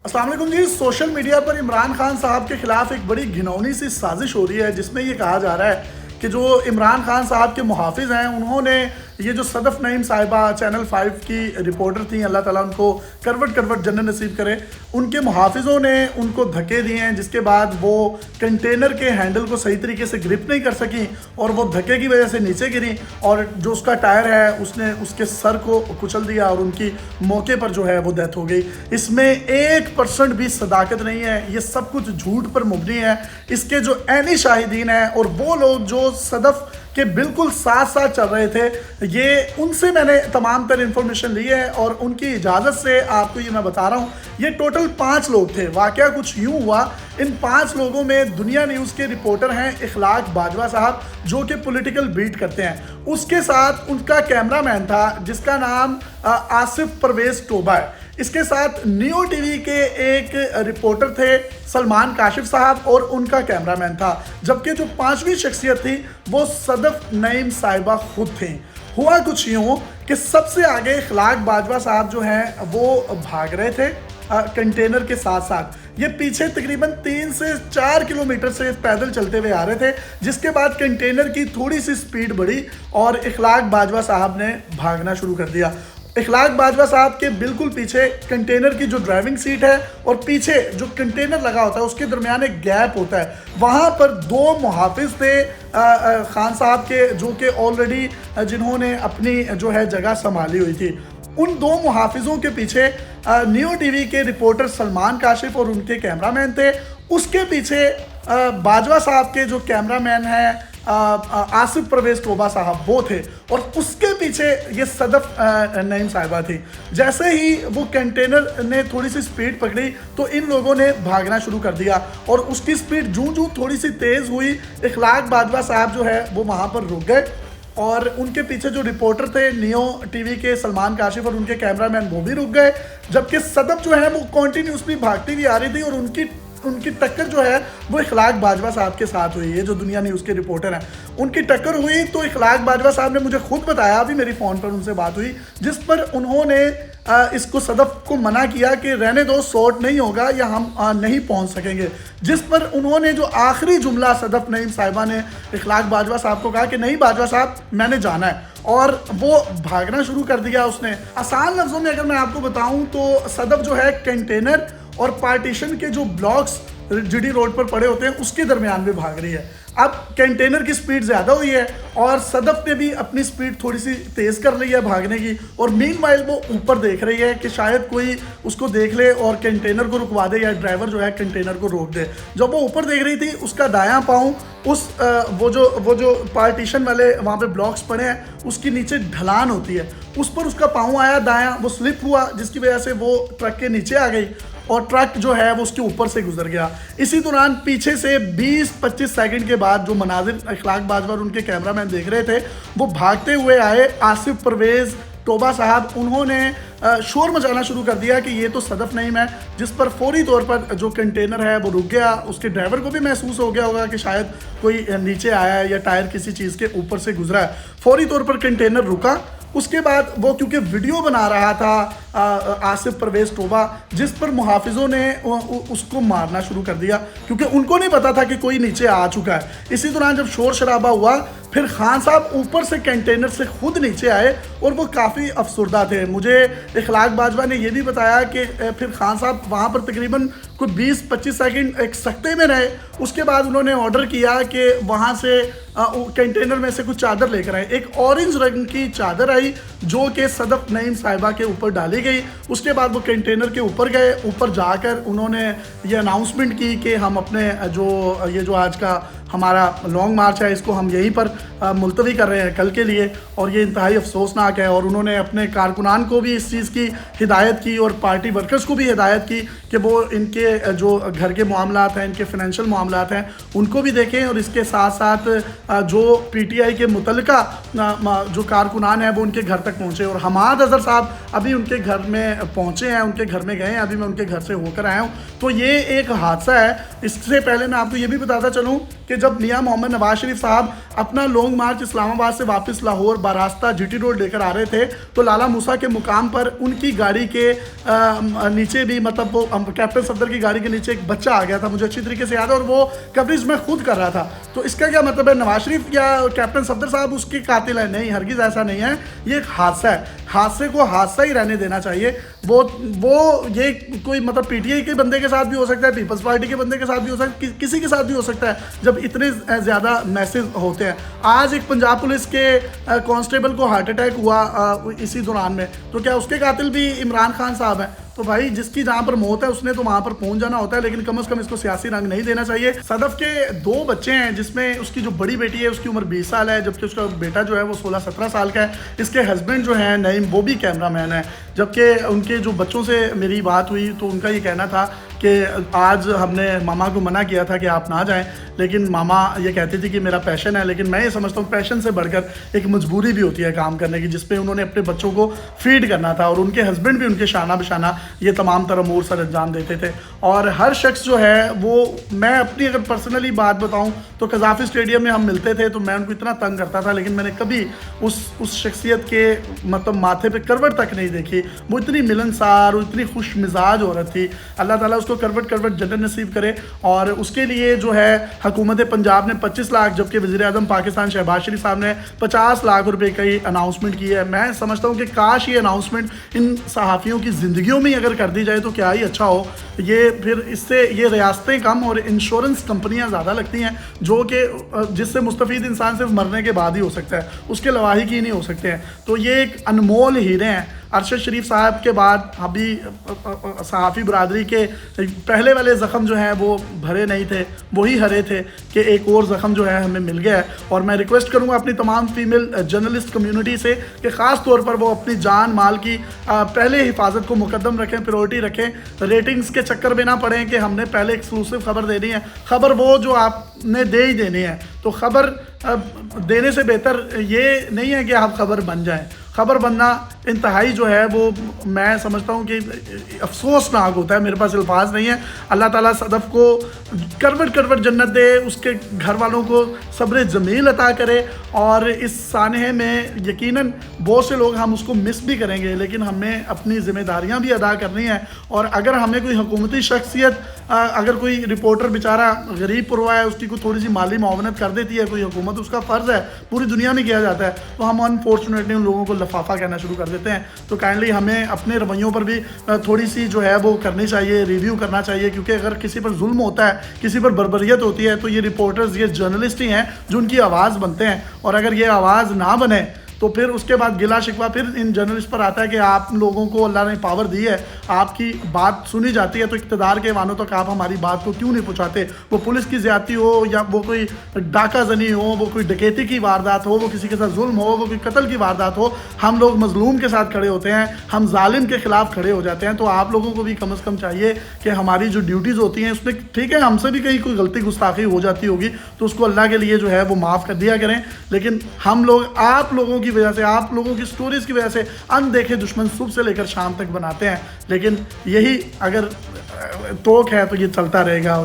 अस्सलाम वालेकुम जी। Social media पर इमरान खान साहब के खिलाफ एक बड़ी घिनौनी सी साजिश हो रही है, जिसमें ये कहा जा रहा है कि जो इमरान खान साहब के मुहाफिज हैं उन्होंने ये जो सदफ नईम साहिबा चैनल 5 की रिपोर्टर थी, अल्लाह ताला उनको करवट जन्नत नसीब करे, उनके मुहाफिजों ने उनको धक्के दिए हैं, जिसके बाद वो कंटेनर के हैंडल को सही तरीके से ग्रिप नहीं कर सकी और वो धक्के की वजह से नीचे गिरी और जो उसका टायर है उसने उसके सर को कुचल दिया और उनकी मौके पर जो है वो डेथ हो गई। इसमें 1% भी सदाकत नहीं है, ये सब कुछ झूठ पर मुबनी है। इसके जो ऐनी शाहिदीन हैं और वो लोग जो सदफ के बिल्कुल साथ साथ चल रहे थे, ये उनसे मैंने तमाम तर इन्फॉर्मेशन ली है और उनकी इजाज़त से आपको ये मैं बता रहा हूँ। ये टोटल 5 लोग थे। वाकया कुछ यूँ हुआ, इन 5 लोगों में दुनिया न्यूज़ के रिपोर्टर हैं इखलाक बाजवा साहब, जो कि पॉलिटिकल बीट करते हैं। उसके साथ उनका कैमरामैन था जिसका नाम आसिफ परवेज़ टोबा है। इसके साथ नियो टीवी के एक रिपोर्टर थे सलमान काशिफ साहब और उनका कैमरामैन था, जबकि जो 5वीं शख्सियत थी वो सदफ नईम साहिबा खुद थी। हुआ कुछ यूँ कि सबसे आगे इखलाक बाजवा साहब जो हैं वो भाग रहे थे कंटेनर के साथ साथ। ये पीछे तकरीबन 3 से 4 किलोमीटर से पैदल चलते हुए आ रहे थे, जिसके बाद कंटेनर की थोड़ी सी स्पीड बढ़ी और इखलाक बाजवा साहब ने भागना शुरू कर दिया। इखलाक बाजवा साहब के बिल्कुल पीछे कंटेनर की जो ड्राइविंग सीट है और पीछे जो कंटेनर लगा होता है उसके दरमियान एक गैप होता है, वहाँ पर 2 मुहाफिज थे खान साहब के, जो कि ऑलरेडी जिन्होंने अपनी जो है जगह संभाली हुई थी। उन 2 मुहाफिजों के पीछे नियो टीवी के रिपोर्टर सलमान काशिफ और उनके कैमरामैन थे। उसके पीछे बाजवा साहब के जो कैमरामैन हैं आसिफ परवेज़ टोबा साहब वो थे और उसके पीछे ये सदफ नईम साहिबा थी। जैसे ही वो कंटेनर ने थोड़ी सी स्पीड पकड़ी तो इन लोगों ने भागना शुरू कर दिया और उसकी स्पीड जूं थोड़ी सी तेज़ हुई, इखलाक बाजवा साहब जो है वो वहाँ पर रुक गए और उनके पीछे जो रिपोर्टर थे नियो टीवी के सलमान काशिफ और उनके कैमरामैन वो भी रुक गए, जबकि सदफ जो है वो कॉन्टीन्यूसली भागती हुई आ रही थी और उनकी टक्कर जो है वो इखलाक बाजवा साहब के साथ हुई है, जो दुनिया न्यूज़ के रिपोर्टर हैं। उनकी टक्कर हुई तो इखलाक बाजवा साहब ने मुझे खुद बताया, अभी मेरी फ़ोन पर उनसे बात हुई, जिस पर उन्होंने इसको सदफ को मना किया कि रहने दो, शॉर्ट नहीं होगा या हम नहीं पहुंच सकेंगे। जिस पर उन्होंने जो आखिरी जुमला सदफ नईम साहिबा ने इखलाक बाजवा साहब को कहा कि नहीं बाजवा साहब मैंने जाना है, और वो भागना शुरू कर दिया उसने। आसान लफ्ज़ों में अगर मैं आपको बताऊं तो सदफ जो है कंटेनर और पार्टीशन के जो ब्लॉक्स जीडी रोड पर पड़े होते हैं उसके दरमियान में भाग रही है। अब कंटेनर की स्पीड ज़्यादा हुई है और सदफ ने भी अपनी स्पीड थोड़ी सी तेज़ कर ली है भागने की, और मीनवाइल वो ऊपर देख रही है कि शायद कोई उसको देख ले और कंटेनर को रुकवा दे या ड्राइवर जो है कंटेनर को रोक दे। जब वो ऊपर देख रही थी उसका दायां पाँव उस वो जो पार्टीशन वाले वहाँ पे ब्लॉक्स पड़े हैं उसकी नीचे ढलान होती है, उस पर उसका पाँव आया दायां, वो स्लिप हुआ जिसकी वजह से वो ट्रक के नीचे आ गई और ट्रक जो है वो उसके ऊपर से गुजर गया। इसी दौरान पीछे से 20-25 सेकंड के बाद जो मनाजिर इखलाक बाजवा और उनके कैमरामैन देख रहे थे वो भागते हुए आए आसिफ परवेज़ टोबा साहब। उन्होंने शोर मचाना शुरू कर दिया कि ये तो सदफ नईम है, जिस पर फौरी तौर पर जो कंटेनर है वो रुक गया। उसके ड्राइवर को भी महसूस हो गया होगा कि शायद कोई नीचे आया है या टायर किसी चीज़ के ऊपर से गुजरा है। फौरी तौर पर कंटेनर रुका। उसके बाद वो क्योंकि वीडियो बना रहा था आसिफ परवेज़ टोबा, जिस पर मुहाफिजों ने उसको मारना शुरू कर दिया क्योंकि उनको नहीं पता था कि कोई नीचे आ चुका है। इसी दौरान जब शोर शराबा हुआ फिर खान साहब ऊपर से कंटेनर से खुद नीचे आए और वो काफ़ी अफसरदा थे। मुझे इखलाक बाजवा ने यह भी बताया कि फिर खान साहब वहाँ पर तकरीबन कुछ 20-25 सेकंड एक सख्ते में रहे। उसके बाद उन्होंने ऑर्डर किया कि वहाँ से कंटेनर में से कुछ चादर लेकर आए। एक ऑरेंज रंग की चादर आई जो कि सदफ नईम साहिबा के ऊपर डाली गई। उसके बाद वो कंटेनर के ऊपर गए, ऊपर जाकर उन्होंने ये अनाउंसमेंट की कि हम अपने जो आज का हमारा लॉन्ग मार्च है इसको हम यहीं पर मुलतवी कर रहे हैं कल के लिए, और ये इंतहाई अफसोसनाक है। और उन्होंने अपने कारकुनान को भी इस चीज़ की हिदायत की और पार्टी वर्कर्स को भी हिदायत की कि वो इनके जो घर के मामलात हैं, इनके फाइनेंशियल मामलात हैं, उनको भी देखें और इसके साथ साथ जो पीटीआई के मुतल्लिका जो कारकुनान हैं वो उनके घर तक पहुँचे। और हमाद अज़हर साहब अभी उनके घर में पहुँचे हैं, उनके घर में गए हैं, अभी मैं उनके घर से होकर आया हूँ। तो ये एक हादसा है। इससे पहले मैं आपको ये भी बताता चलूँ कि जब मियां मोहम्मद नवाज शरीफ साहब अपना लॉन्ग मार्च इस्लामाबाद से वापस लाहौर बारास्ता जीटी रोड लेकर आ रहे थे, तो लाला मूसा के मुकाम पर उनकी गाड़ी के नीचे भी, मतलब वो कैप्टन सफदर की गाड़ी के नीचे एक बच्चा आ गया था, मुझे अच्छी तरीके से याद है, और वो कवरेज में खुद कर रहा था। तो इसका क्या मतलब है, नवाज शरीफ या कैप्टन सफदर साहब उसके कातिल है? नहीं, हरगिज़ ऐसा नहीं है, ये एक हादसा है। हादसे को हादसा ही रहने देना चाहिए। वो ये कोई मतलब पीटीआई के बंदे के साथ भी हो सकता है, पीपल्स पार्टी के बंदे के साथ भी हो सकता है, किसी के साथ भी हो सकता है, जब इतने ज़्यादा मैसेज होते हैं। आज एक पंजाब पुलिस के कांस्टेबल को हार्ट अटैक हुआ इसी दौरान में, तो क्या उसके कातिल भी इमरान खान साहब हैं? तो भाई जिसकी जहां पर मौत है उसने तो वहां पर पहुंच जाना होता है, लेकिन कम से कम इसको सियासी रंग नहीं देना चाहिए। सदफ के 2 बच्चे हैं, जिसमें उसकी जो बड़ी बेटी है उसकी उम्र 20 साल है, जबकि उसका बेटा जो है वो 16-17 साल का है। इसके हस्बैंड जो है नईम, वो भी कैमरामैन है। जबकि उनके जो बच्चों से मेरी बात हुई तो उनका ये कहना था कि आज हमने मामा को मना किया था कि आप ना जाएं, लेकिन मामा ये कहती थी कि मेरा पैशन है। लेकिन मैं ये समझता हूँ पैशन से बढ़कर एक मजबूरी भी होती है काम करने की, जिसपे उन्होंने अपने बच्चों को फीड करना था, और उनके हस्बैंड भी उनके शाना बशाना ये तमाम तरह अमूर सर अंजाम देते थे। और हर शख्स जो है वो, मैं अपनी अगर पर्सनली बात बताऊँ तो कज़ाफ़ी स्टेडियम में हम मिलते थे तो मैं उनको इतना तंग करता था, लेकिन मैंने कभी उस शख्सियत के मतलब माथे पे करवट तक नहीं देखी। वो इतनी मिलनसार और इतनी खुश मिजाज औरत थी। अल्लाह ताला उसको करवट जन्नत नसीब करे। और उसके लिए जो है हुकूमत पंजाब ने 25 लाख, जबकि वज़ीर आज़म पाकिस्तान शहबाज शरीफ साहब ने 50 लाख रुपए की अनाउंसमेंट की है। मैं समझता हूँ कि काश ये अनाउंसमेंट इन सहाफ़ियों की ज़िंदगियों में अगर कर दी जाए तो क्या ही अच्छा हो। ये फिर इससे ये रियासतें कम और इंश्योरेंस कंपनियाँ ज़्यादा लगती हैं, जो कि जिससे मुस्तफ़ीद इंसान सिर्फ मरने के बाद ही हो सकता है, उसके लवाही की नहीं हो सकते हैं। तो ये एक अनमोल हीरे हैं। अरशद शरीफ साहब के बाद अभी सहाफ़ी बरादरी के पहले वाले ज़ख़म जो हैं वो भरे नहीं थे, वही हरे थे कि एक और ज़ख़म जो है हमें मिल गया है। और मैं रिक्वेस्ट करूँगा अपनी तमाम फीमेल जर्नलिस्ट कम्युनिटी से कि ख़ास तौर पर वो अपनी जान माल की पहले हिफाजत को मुकद्दम रखें, प्रायोरिटी रखें। रेटिंग्स के चक्कर में ना पड़ें कि हमने पहले एक्सक्लूसिव खबर देनी है। खबर वो जो आपने दे ही देनी है, तो खबर देने से बेहतर ये नहीं है कि आप खबर बन जाएं। खबर बनना इंतहाई जो है वो मैं समझता हूँ कि अफसोसनाक होता है। मेरे पास अल्फाज नहीं है। अल्लाह ताला सदफ़ को करवट जन्नत दे, उसके घर वालों को सब्र जमील अता करे। और इस सानहे में यकीनन बहुत से लोग हम उसको मिस भी करेंगे, लेकिन हमें अपनी ज़िम्मेदारियाँ भी अदा करनी है। और अगर हमें कोई हुकूमती शख्सियत, अगर कोई रिपोर्टर बेचारा गरीब पुरवा है, उसकी कोई थोड़ी सी माली मुआवनत कर देती है कोई हुकूमत, उसका फ़र्ज़ है, पूरी दुनिया में किया जाता है, तो हम अनफॉर्चुनेटली उन लोगों को लफाफा कहना शुरू कर देते हैं। तो काइंडली हमें अपने रवैयों पर भी थोड़ी सी जो है वो करनी चाहिए, रिव्यू करना चाहिए। क्योंकि अगर किसी पर जुल्म होता है, किसी पर बर्बरियत होती है, तो ये रिपोर्टर्स, ये जर्नलिस्ट ही हैं जो उनकी आवाज़ बनते हैं। और अगर ये आवाज़ ना बने तो फिर उसके बाद गिला शिकवा फिर इन जर्नलिस्ट पर आता है कि आप लोगों को अल्लाह ने पावर दी है, आपकी बात सुनी जाती है, तो इक़्तिदार के वानों तक आप हमारी बात को क्यों नहीं पहुँचाते। वो पुलिस की ज़्यादती हो, या वो कोई डाका जनी हो, वो कोई डकैती की वारदात हो, वो किसी के साथ जुल्म हो, वो कोई कत्ल की वारदात हो, हम लोग मजलूम के साथ खड़े होते हैं, हम जालिम के ख़िलाफ़ खड़े हो जाते हैं। तो आप लोगों को भी कम से कम चाहिए कि हमारी जो ड्यूटीज़ होती हैं उसमें, ठीक है हमसे भी कहीं कोई गलती गुस्ताखी हो जाती होगी तो उसको अल्लाह के लिए जो है वो माफ़ कर दिया करें। लेकिन हम लोग आप लोगों की वजह से, आप लोगों की स्टोरीज की वजह से अनदेखे दुश्मन सुबह से लेकर शाम तक बनाते हैं। लेकिन यही अगर तोक है तो ये चलता रहेगा।